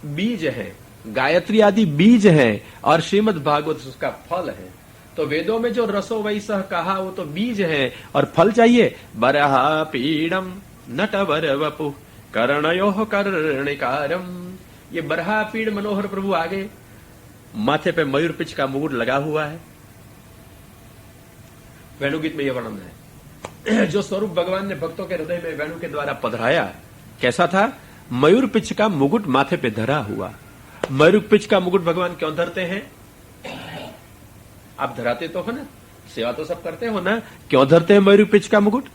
बीज है, गायत्री आदि बीज है, और श्रीमद् भागवत उसका फल है। तो वेदों में जो रसो वैसह कहा वो तो बीज है, और फल चाहिए। बरहा पीड़म नटवर वपु कर्णयो कर्णिकारम। ये बरहा पीड़ मनोहर प्रभु आगे माथे पे मयूर पिच का मुकुट लगा हुआ है। वेणुगीत में यह वर्णन है। जो स्वरूप भगवान ने भक्तों के हृदय में वेणु के द्वारा पधराया, कैसा था? मयूर पिच का मुकुट माथे पे धरा हुआ। मयूर पिच का मुकुट भगवान क्यों धरते हैं? आप धराते तो हो ना, सेवा तो सब करते हो ना, क्यों धरते हैं मयूर पिच का मुकुट?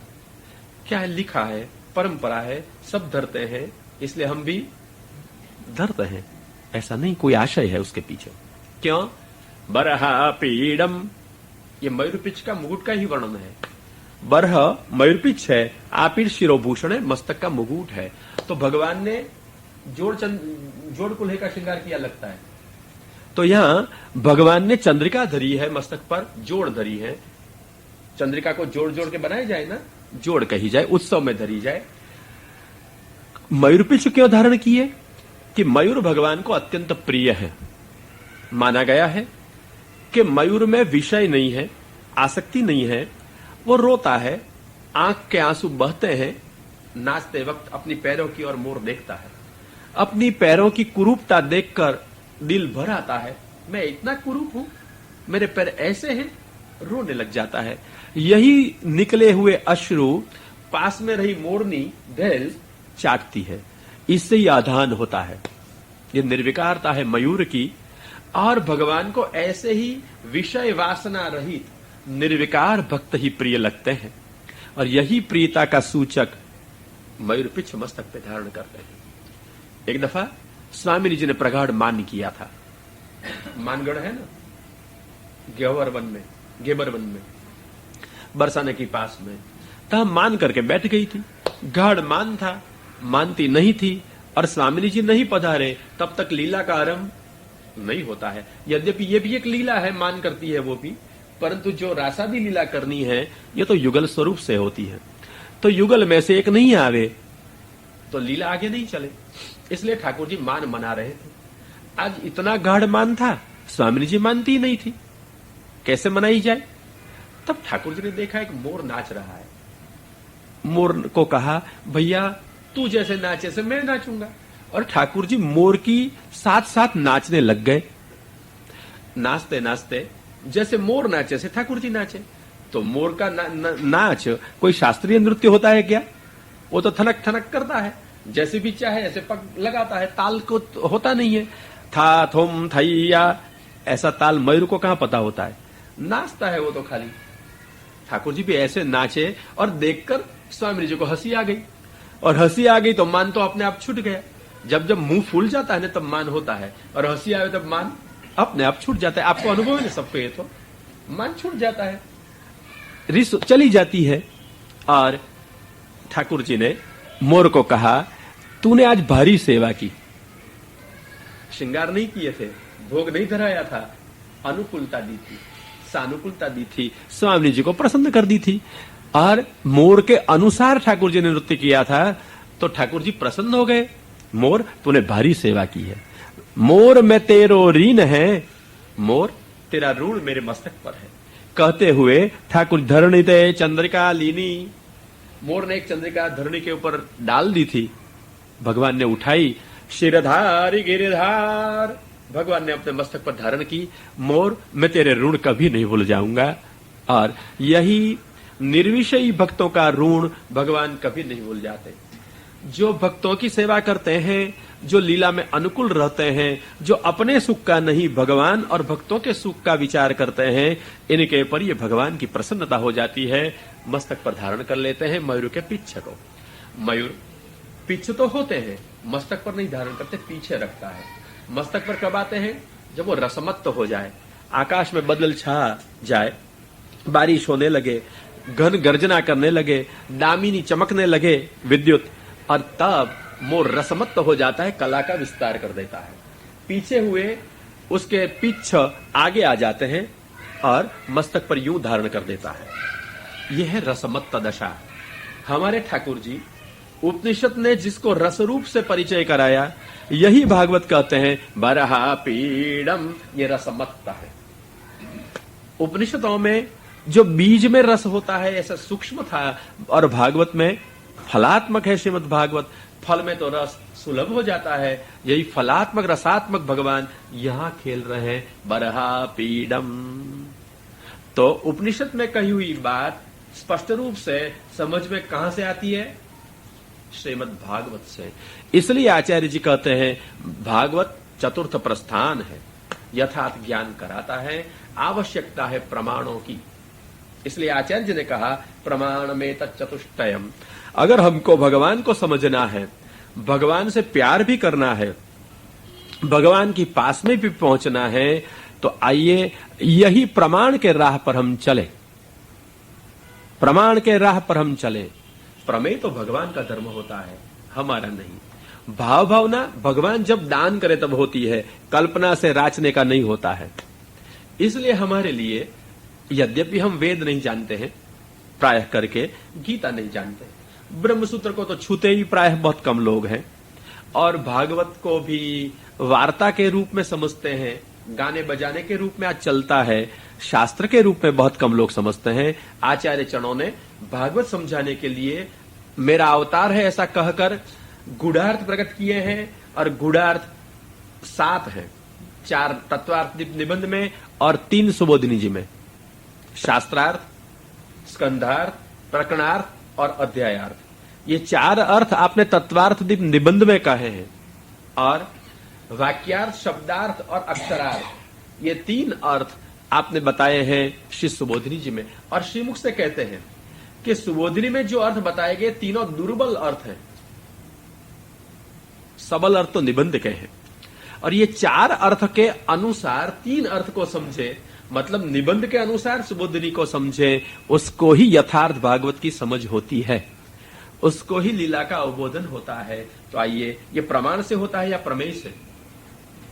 क्या है? लिखा है, परंपरा है, सब धरते हैं, इसलिए हम भी धरते हैं। ऐसा नहीं, कोई आशय है उसके पीछे। क्यों? बरहा पीड़म, ये मयूर पिच का मुकुट का ही वर्णन है। बरह मयूर पिच है, आपीड़ शिरोभूषण है, मस्तक का मुकुट है। तो भगवान ने जोड़ कुल्हे का श्रृंगार किया लगता है। तो यहां भगवान ने चंद्रिका धरी है, मस्तक पर जोड़ धरी है। चंद्रिका को जोड़ जोड़ के बनाया जाए ना, जोड़ कही जाए, उत्सव में धरी जाए। मयूर पिच क्यों धारण किए? कि मयूर भगवान को अत्यंत प्रिय है। माना गया है कि मयूर में विषय नहीं है, आसक्ति नहीं है, वो रोता है, आंख के आंसू बहते हैं, नाचते वक्त अपनी पैरों की ओर मोर देखता है। अपनी पैरों की कुरूपता देखकर दिल भर आता है, मैं इतना कुरूप हूं, मेरे पैर ऐसे हैं, रोने लग जाता है। यही निकले हुए अश्रु पास में रही मोरनी भेल चाटती है, इससे ही आधान होता है। ये निर्विकारता है मयूर की, और भगवान को ऐसे ही विषय वासना रहित निर्विकार भक्त ही प्रिय लगते हैं, और यही प्रियता का सूचक मयूर पिच मस्तक पे धारण करते हैं। एक दफा स्वामी जी ने प्रगाढ़ मान किया था। मानगढ़ है ना, गेवर वन में, गेबर वन में, बरसाने के पास में, तब मान करके बैठ गई थी। गाढ़ मान था, मानती नहीं थी, और स्वामी जी नहीं पधारे तब तक लीला का आरंभ नहीं होता है। यद्यपि ये भी एक लीला है, मान करती है वो भी, परंतु जो रासादी लीला करनी है ये तो युगल स्वरूप से होती है। तो युगल में से एक नहीं आवे तो लीला आगे नहीं चले, इसलिए ठाकुर जी मान मना रहे थे। आज इतना गाढ़ मान था, स्वामी जी मानती नहीं थी, कैसे मनाई जाए? तब ठाकुर जी ने देखा एक मोर नाच रहा है। मोर को कहा, भैया तू जैसे नाचे से मैं नाचूंगा, और ठाकुर जी मोर की साथ साथ नाचने लग गए। नाचते नाचते जैसे मोर नाचे से ठाकुर जी नाचे। तो मोर का नाच कोई शास्त्रीय नृत्य होता है क्या? वो तो थनक थनक करता है, जैसे भी चाहे ऐसे पग लगाता है, ताल को तो होता नहीं है। था थोम थैया ऐसा ताल मयूर को कहां पता होता है, नाचता है वो तो खाली। ठाकुर जी भी ऐसे नाचे और देखकर स्वामी जी को हंसी आ गई, और हंसी आ गई तो मान तो अपने आप छूट गया। जब जब मुंह फूल जाता है ना तब मान होता है, और हंसी आवे तब मान अपने आप छूट जाता है। आपको अनुभव है ना सबको, ये तो मान छूट जाता है, रिस चली जाती है। और ठाकुर जी ने मोर को कहा, तूने आज भारी सेवा की। श्रृंगार नहीं किए थे, भोग नहीं धराया था, अनुकूलता दी थी, सानुकूलता दी थी, स्वामी जी को प्रसन्न कर दी थी। और मोर के अनुसार ठाकुर जी ने नृत्य किया था तो ठाकुर जी प्रसन्न हो गए। मोर तूने भारी सेवा की है, मोर में तेरो ऋण है, मोर तेरा ऋण मेरे मस्तक पर है। कहते हुए ठाकुर धरणी ते चंद्रिका लीनी, मोर ने एक चंद्रिका धरणी के ऊपर डाल दी थी, भगवान ने उठाई। शिरधारी गिरिधार, भगवान ने अपने मस्तक पर धारण की। मोर मैं तेरे ऋण कभी नहीं भूल जाऊंगा। और यही निर्विषयी भक्तों का ऋण भगवान कभी नहीं भूल जाते। जो भक्तों की सेवा करते हैं, जो लीला में अनुकूल रहते हैं, जो अपने सुख का नहीं भगवान और भक्तों के सुख का विचार करते हैं, इनके ऊपर ये भगवान की प्रसन्नता हो जाती है। मस्तक पर धारण कर लेते हैं मयूर के पिच्छ को। मयूर पिच्छ तो होते हैं, मस्तक पर नहीं धारण करते, पीछे रखता है। मस्तक पर कब आते हैं? जब वो रसमत्त हो जाए, आकाश में बदल छा जाए, बारिश होने लगे, घन गर्जना करने लगे, दामिनी चमकने लगे विद्युत, और तब मोर रसमत्त हो जाता है, कला का विस्तार कर देता है। पीछे हुए उसके पिच्छ आगे आ जाते हैं और मस्तक पर यूं धारण कर देता है। यह है रसमत्त दशा। हमारे ठाकुर जी उपनिषद ने जिसको रस रूप से परिचय कराया, यही भागवत कहते हैं बरहा पीडम, ये रसमत्त है। उपनिषदों में जो बीज में रस होता है ऐसा सूक्ष्म था, और भागवत में फलात्मक है। श्रीमद् भागवत फल में तो रस सुलभ हो जाता है, यही फलात्मक रसात्मक भगवान यहां खेल रहे हैं, बरहा पीडम। तो उपनिषद में कही हुई बात स्पष्ट रूप से समझ में कहां से आती है? श्रीमद् भागवत से। इसलिए आचार्य जी कहते हैं भागवत चतुर्थ प्रस्थान है, यथार्थ ज्ञान कराता है, आवश्यकता है प्रमाणों की। इसलिए आचार्य जी ने कहा प्रमाण में तत्चतुष्टयम। अगर हमको भगवान को समझना है, भगवान से प्यार भी करना है, भगवान की पास में भी पहुंचना है, तो आइए यही प्रमाण के राह पर हम चले, प्रमाण के राह पर हम चले। प्रमेय तो भगवान का धर्म होता है, हमारा नहीं। भाव भावना भगवान जब दान करे तब होती है, कल्पना से राचने का नहीं होता है। इसलिए हमारे लिए यद्यपि हम वेद नहीं जानते हैं, प्रायः करके गीता नहीं जानते, ब्रह्मसूत्र को तो छूते ही प्रायः बहुत कम लोग हैं, और भागवत को भी वार्ता के रूप में समझते हैं, गाने बजाने के रूप में आज चलता है, शास्त्र के रूप में बहुत कम लोग समझते हैं। आचार्य चरणों ने भागवत समझाने के लिए मेरा अवतार है ऐसा कहकर गूढ़ार्थ प्रकट किए हैं, और गूढ़ार्थ 7 हैं, 4 तत्वार्थ निबंध में और 3 सुबोधिनी जी में। शास्त्रार्थ, स्कंधार्थ, प्रकरणार्थ और अध्यायार्थ, ये 4 अर्थ आपने तत्वार्थ निबंध में कहे हैं, और वाक्यार्थ, शब्दार्थ और अक्षरार्थ, ये 3 अर्थ आपने बताए हैं श्री सुबोधिनी जी में। और श्रीमुख से कहते हैं कि सुबोधिनी में जो अर्थ बताए गए तीनों दुर्बल अर्थ हैं, सबल अर्थ तो निबंध के हैं, और ये 4 अर्थ के अनुसार 3 अर्थ को समझे, मतलब निबंध के अनुसार सुबोधिनी को समझे, उसको ही यथार्थ भागवत की समझ होती है, उसको ही लीला का अवबोधन होता है। तो आइए, ये प्रमाण से होता है या प्रमेय से?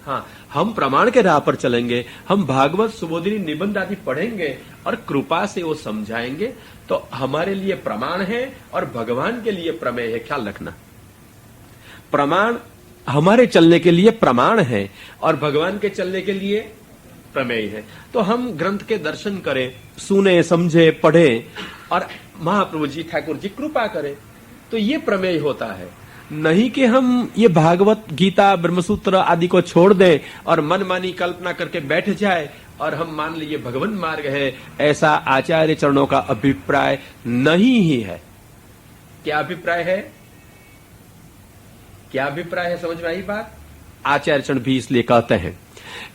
हाँ, हम प्रमाण के राह पर चलेंगे, हम भागवत सुबोधिनी निबंध आदि पढ़ेंगे और कृपा से वो समझाएंगे, तो हमारे लिए प्रमाण है और भगवान के लिए प्रमेय है। ख्याल रखना, प्रमाण हमारे चलने के लिए प्रमाण है और भगवान के चलने के लिए प्रमेय है। तो हम ग्रंथ के दर्शन करें, सुने, समझे, पढ़े, और महाप्रभु जी ठाकुर जी कृपा करें, तो ये प्रमेय होता है। नहीं कि हम ये भागवत गीता ब्रह्मसूत्र आदि को छोड़ दें और मनमानी कल्पना करके बैठ जाए और हम मान लीजिए भगवन मार्ग है, ऐसा आचार्य चरणों का अभिप्राय नहीं ही है। क्या अभिप्राय है? क्या अभिप्राय है? समझ में आई बात? आचार्य चरण भी इसलिए कहते हैं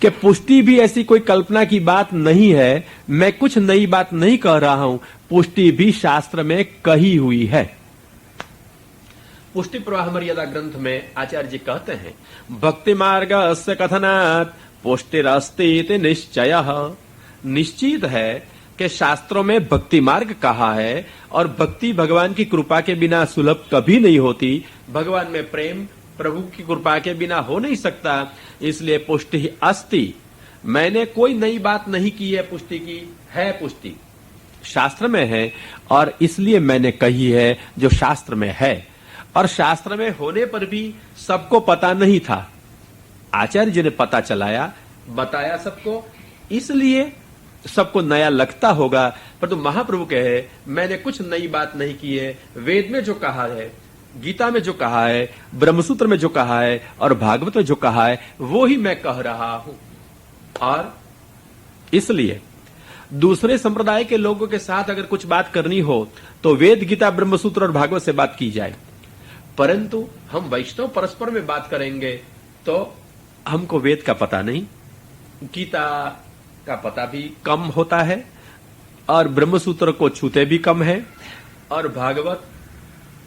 कि पुष्टि भी ऐसी कोई कल्पना की बात नहीं है, मैं कुछ नई बात नहीं कह रहा हूं, पुष्टि भी शास्त्र में कही हुई है। पुष्टि प्रवाह मर्यादा ग्रंथ में आचार्य जी कहते हैं, भक्ति मार्ग से कथनात् पुष्टिरस्ति निश्चयः। निश्चित है कि शास्त्रों में भक्ति मार्ग कहा है और भक्ति भगवान की कृपा के बिना सुलभ कभी नहीं होती। भगवान में प्रेम प्रभु की कृपा के बिना हो नहीं सकता, इसलिए पुष्टि अस्ति। मैंने कोई नई बात नहीं की है, पुष्टि की है, पुष्टि शास्त्र में है और इसलिए मैंने कही है जो शास्त्र में है। और शास्त्र में होने पर भी सबको पता नहीं था, आचार्य जी ने पता चलाया, बताया सबको, इसलिए सबको नया लगता होगा। परंतु महाप्रभु कहे मैंने कुछ नई बात नहीं की है, वेद में जो कहा है, गीता में जो कहा है, ब्रह्मसूत्र में जो कहा है और भागवत में जो कहा है वो ही मैं कह रहा हूं। और इसलिए दूसरे संप्रदाय के लोगों के साथ अगर कुछ बात करनी हो तो वेद गीता ब्रह्मसूत्र और भागवत से बात की जाए, परंतु हम वैष्णव परस्पर में बात करेंगे तो हमको वेद का पता नहीं, गीता का पता भी कम होता है और ब्रह्मसूत्र को छूते भी कम है और भागवत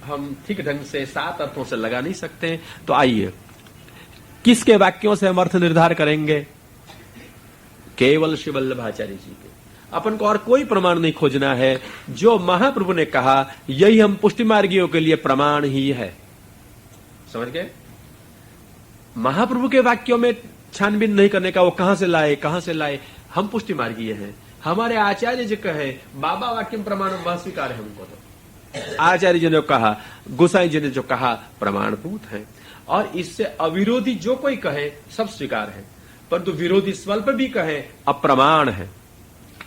हम ठीक ढंग से 7 अर्थों से लगा नहीं सकते। तो आइए किसके वाक्यों से हम अर्थ निर्धार करेंगे? केवल श्री वल्लभाचार्य जी के। अपन को और कोई प्रमाण नहीं खोजना है, जो महाप्रभु ने कहा यही हम पुष्टि मार्गियों के लिए प्रमाण ही है। समझ गए? महाप्रभु के वाक्यों में छानबीन नहीं करने का, वो कहां से लाए, हम पुष्टि मार्गीय हैं। हमारे आचार्य जी कहे बाबा वाक्यम प्रमाणम, वह स्वीकार है हमको। तो आचार्य जी ने कहा, गोसाई जी ने जो कहा प्रमाणभूत है और इससे अविरोधी जो कोई कहे सब स्वीकार है, परंतु विरोधी स्वल्प भी कहे अप्रमाण है।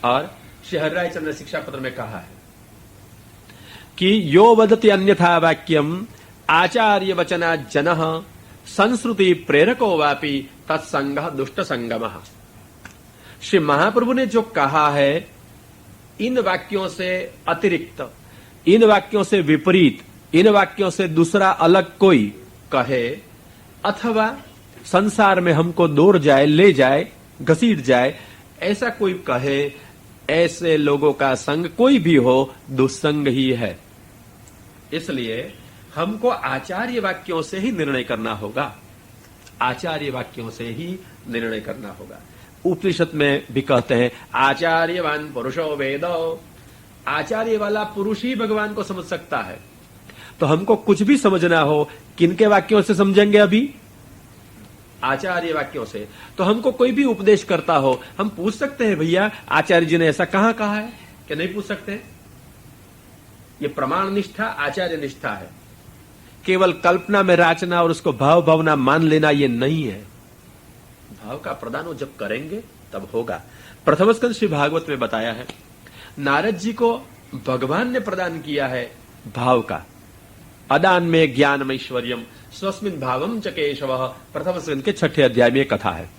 और श्री हरिराय चंद्र शिक्षा पत्र में कहा है कि यो वदति अन्यथा वाक्यम आचार्य वचना जनः संस्कृति प्रेरको वापि तत्संग दुष्ट संगमः। श्री महाप्रभु ने जो कहा है, इन वाक्यों से अतिरिक्त, इन वाक्यों से विपरीत, इन वाक्यों से दूसरा अलग कोई कहे अथवा संसार में हमको दूर जाए, ले जाए, घसीट जाए, ऐसा कोई कहे, ऐसे लोगों का संग कोई भी हो दुस्संग ही है। इसलिए हमको आचार्य वाक्यों से ही निर्णय करना होगा, आचार्य वाक्यों से ही निर्णय करना होगा। उपनिषद में भी कहते हैं आचार्यवान पुरुषो वेदो, आचार्य वाला पुरुष ही भगवान को समझ सकता है। तो हमको कुछ भी समझना हो किनके वाक्यों से समझेंगे? अभी आचार्य वाक्यों से। तो हमको कोई भी उपदेश करता हो, हम पूछ सकते हैं भैया आचार्य जी ने ऐसा कहां कहा है? क्या नहीं पूछ सकते? ये प्रमाण निष्ठा आचार्य निष्ठा है। केवल कल्पना में राचना और उसको भाव भावना मान लेना ये नहीं है। भाव का प्रदान वो जब करेंगे तब होगा। प्रथम स्कंद श्री भागवत में बताया है, नारद जी को भगवान ने प्रदान किया है भाव का। अदान में ज्ञानम ऐश्वर्यम स्वस्मिन भावम च केशवः, प्रथम स्कंद के 6ठे अध्याय में कथा है।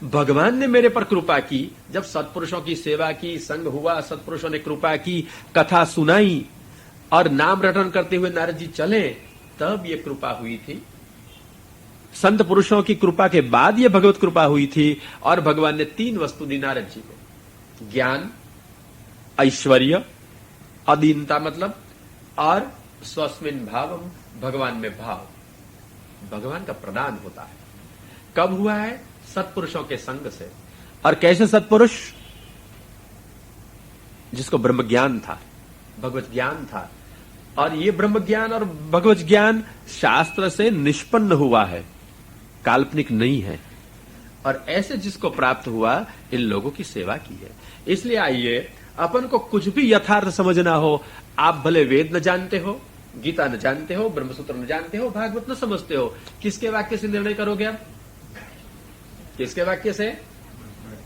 भगवान ने मेरे पर कृपा की, जब सत्पुरुषों की सेवा की, संग हुआ, सत्पुरुषों ने कृपा की, कथा सुनाई और नाम रटन करते हुए नारद जी चले, तब ये कृपा हुई थी। संत पुरुषों की कृपा के बाद ये भगवत कृपा हुई थी। और भगवान ने 3 वस्तु दी नारद जी को, ज्ञान, ऐश्वर्य, अधीनता मतलब, और स्वस्मिन भावम, भगवान में भाव। भगवान का प्रदान होता है। कब हुआ है? सत्पुरुषों के संग से। और कैसे सत्पुरुष? जिसको ब्रह्म ज्ञान था, भगवत ज्ञान था। और ये ब्रह्म ज्ञान और भगवत ज्ञान शास्त्र से निष्पन्न हुआ है, काल्पनिक नहीं है। और ऐसे जिसको प्राप्त हुआ, इन लोगों की सेवा की है। इसलिए आइए, अपन को कुछ भी यथार्थ समझना हो, आप भले वेद न जानते हो, गीता न जानते हो, ब्रह्मसूत्र न जानते हो, भागवत न समझते हो, किसके वाक्य से निर्णय करोगे आप? किसके वाक्य से?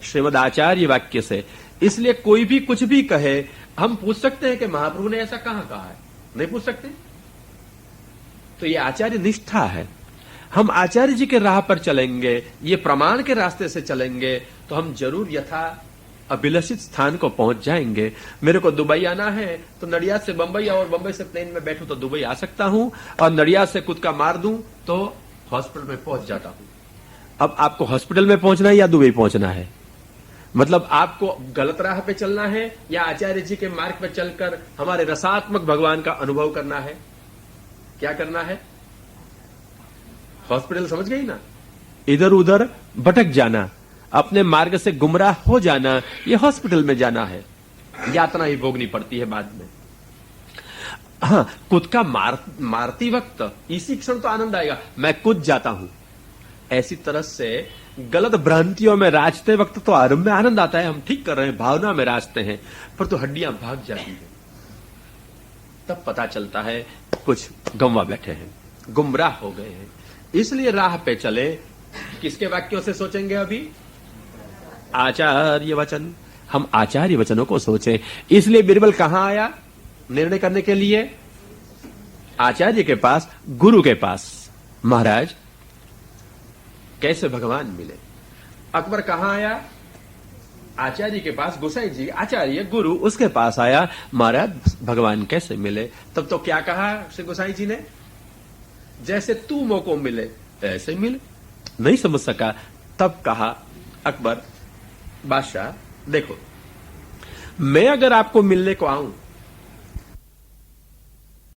श्रीमद आचार्य वाक्य से। इसलिए कोई भी कुछ भी कहे, हम पूछ सकते हैं कि महाप्रभु ने ऐसा कहां कहा है? नहीं पूछ सकते। तो ये आचार्य निष्ठा है। हम आचार्य जी के राह पर चलेंगे, ये प्रमाण के रास्ते से चलेंगे, तो हम जरूर यथा अभिलषित स्थान को पहुंच जाएंगे। मेरे को दुबई आना है तो नडियाद से बंबई और बंबई से प्लेन में बैठूं तो दुबई आ सकता हूं, और नडियाद से कूद का मार दूं तो हॉस्पिटल में पहुंच जाता हूं। अब आपको हॉस्पिटल में पहुंचना है या दुबई पहुंचना है? मतलब आपको गलत राह पे चलना है या आचार्य जी के मार्ग पर चलकर हमारे रसात्मक भगवान का अनुभव करना है? क्या करना है? हॉस्पिटल समझ गई ना? इधर उधर भटक जाना, अपने मार्ग से गुमराह हो जाना, यह हॉस्पिटल में जाना है। यातना ही भोगनी पड़ती है बाद में। हाँ, खुद का मारती वक्त इसी क्षण तो आनंद आएगा, मैं कूद जाता हूं। ऐसी तरह से गलत भ्रांतियों में राजते वक्त तो आरंभ में आनंद आता है, हम ठीक कर रहे हैं, भावना में राजते हैं, पर तो हड्डियां भाग जाती हैं। तब पता चलता है कुछ गंवा बैठे हैं, गुमराह हो गए हैं। इसलिए राह पे चले। किसके वाक्यों से सोचेंगे अभी? आचार्य वचन। हम आचार्य वचनों को सोचें। इसलिए बिरबल कहां आया निर्णय करने के लिए? आचार्य के पास, गुरु के पास। महाराज कैसे भगवान मिले? अकबर कहां आया? आचार्य के पास। गोसाई जी आचार्य गुरु उसके पास आया, महाराज भगवान कैसे मिले? तब तो क्या कहा श्री गोसाई जी ने? जैसे तू मोको मिले ऐसे मिले। नहीं समझ सका, तब कहा अकबर बादशाह देखो, मैं अगर आपको मिलने को आऊं